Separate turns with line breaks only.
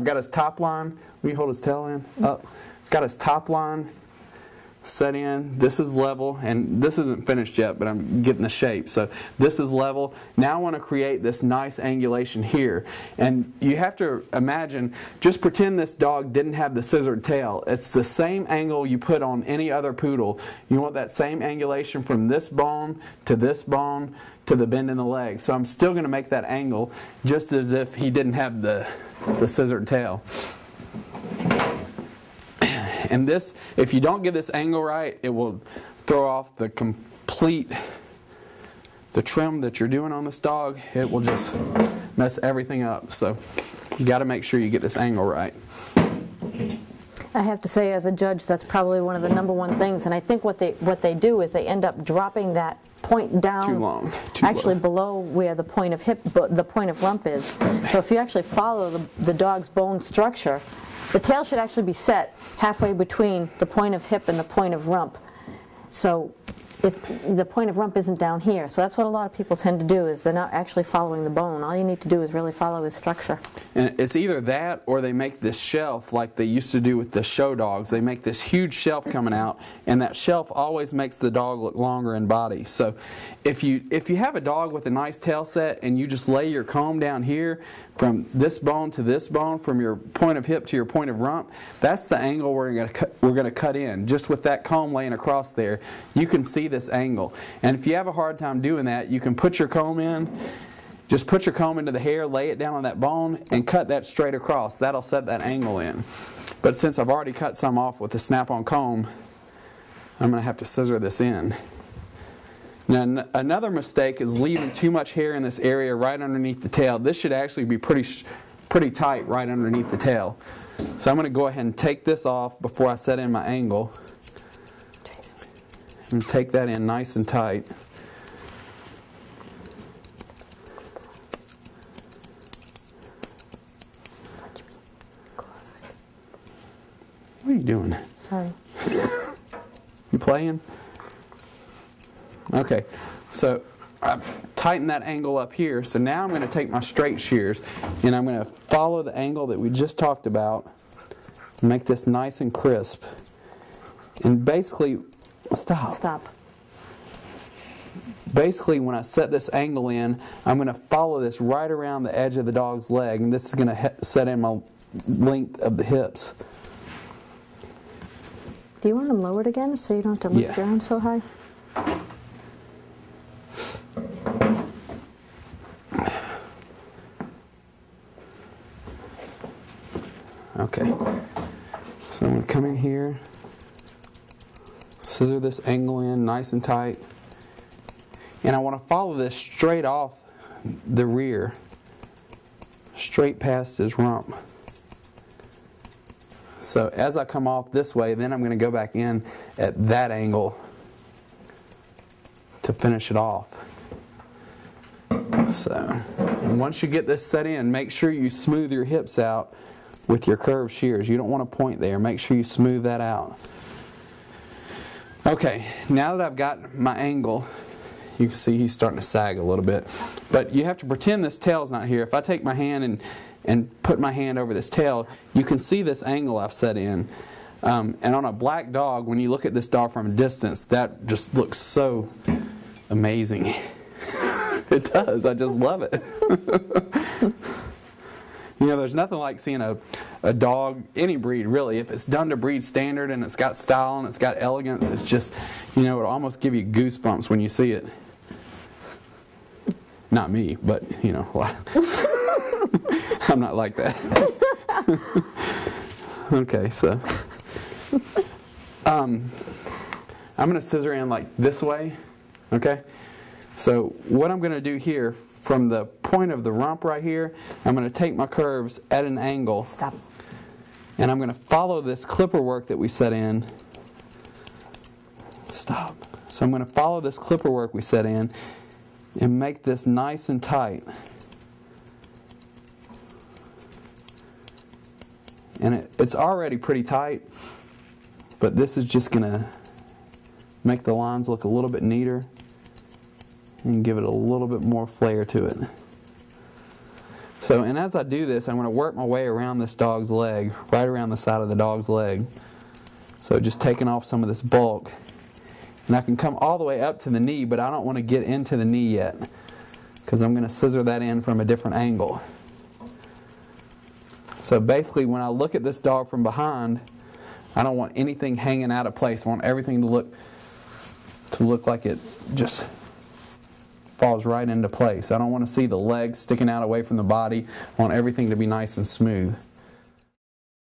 I've got his top line. Will you hold his tail in? Up. Got his top line set in. This is level, and this isn't finished yet, but I'm getting the shape. So this is level. Now I want to create this nice angulation here. And you have to imagine, just pretend this dog didn't have the scissored tail. It's the same angle you put on any other poodle. You want that same angulation from this bone to the bend in the leg. So I'm still going to make that angle just as if he didn't have the scissored tail. And this, if you don't get this angle right, it will throw off the trim that you're doing on this dog. It will just mess everything up. So you got to make sure you get this angle right.
I have to say, as a judge, that's probably one of the number one things. And I think what they do is they end up dropping that point down,
too long,
actually
low.
Below where the point of rump is. So if you actually follow the dog's bone structure, the tail should actually be set halfway between the point of hip and the point of rump. So the point of rump isn't down here. So that's what a lot of people tend to do, is they're not actually following the bone. All you need to do is really follow his structure.
And it's either that or they make this shelf like they used to do with the show dogs. They make this huge shelf coming out, and that shelf always makes the dog look longer in body. So if you have a dog with a nice tail set and you just lay your comb down here from this bone to this bone, from your point of hip to your point of rump, that's the angle we're going to cut in. Just with that comb laying across there, you can see this angle. And if you have a hard time doing that, you can put your comb in. Just put your comb into the hair, lay it down on that bone, and cut that straight across. That'll set that angle in. But since I've already cut some off with the snap-on comb, I'm going to have to scissor this in. Now, another mistake is leaving too much hair in this area right underneath the tail. This should actually be pretty tight right underneath the tail. So I'm going to go ahead and take this off before I set in my angle. And take that in nice and tight. What are you doing?
Sorry.
You playing? Okay, so I've tightened that angle up here. So now I'm going to take my straight shears and I'm going to follow the angle that we just talked about. Make this nice and crisp. And basically, stop. Basically, when I set this angle in, I'm going to follow this right around the edge of the dog's leg, and this is going to set in my length of the hips.
Do you want them lowered again so you don't have to lift your arm so high?
Okay, so I'm going to come in here, scissor this angle in nice and tight, and I want to follow this straight off the rear, straight past his rump. So as I come off this way, then I'm going to go back in at that angle to finish it off. So once you get this set in, make sure you smooth your hips out with your curved shears. You don't want to point there. Make sure you smooth that out. Okay, now that I've got my angle, you can see he's starting to sag a little bit. But you have to pretend this tail's not here. If I take my hand and put my hand over this tail, you can see this angle I've set in. And on a black dog, when you look at this dog from a distance, that just looks so amazing. It does. I just love it. You know, there's nothing like seeing a dog, any breed really, if it's done to breed standard and it's got style and it's got elegance, it's just, you know, it'll almost give you goosebumps when you see it. Not me, but, you know, I'm not like that. Okay, so I'm going to scissor in like this way, okay? So what I'm going to do here, from the point of the rump right here, I'm going to take my curves at an angle.
Stop.
And I'm going to follow this clipper work that we set in. Stop. So I'm going to follow this clipper work we set in and make this nice and tight. And it's already pretty tight, but this is just going to make the lines look a little bit neater and give it a little bit more flair to it. So So, and as I do this, I'm going to work my way around this dog's leg, right around the side of the dog's leg. So just taking off some of this bulk. And I can come all the way up to the knee, but I don't want to get into the knee yet, because I'm going to scissor that in from a different angle. So basically, when I look at this dog from behind, I don't want anything hanging out of place. I want everything to look like it just falls right into place. I don't want to see the legs sticking out away from the body. I want everything to be nice and smooth.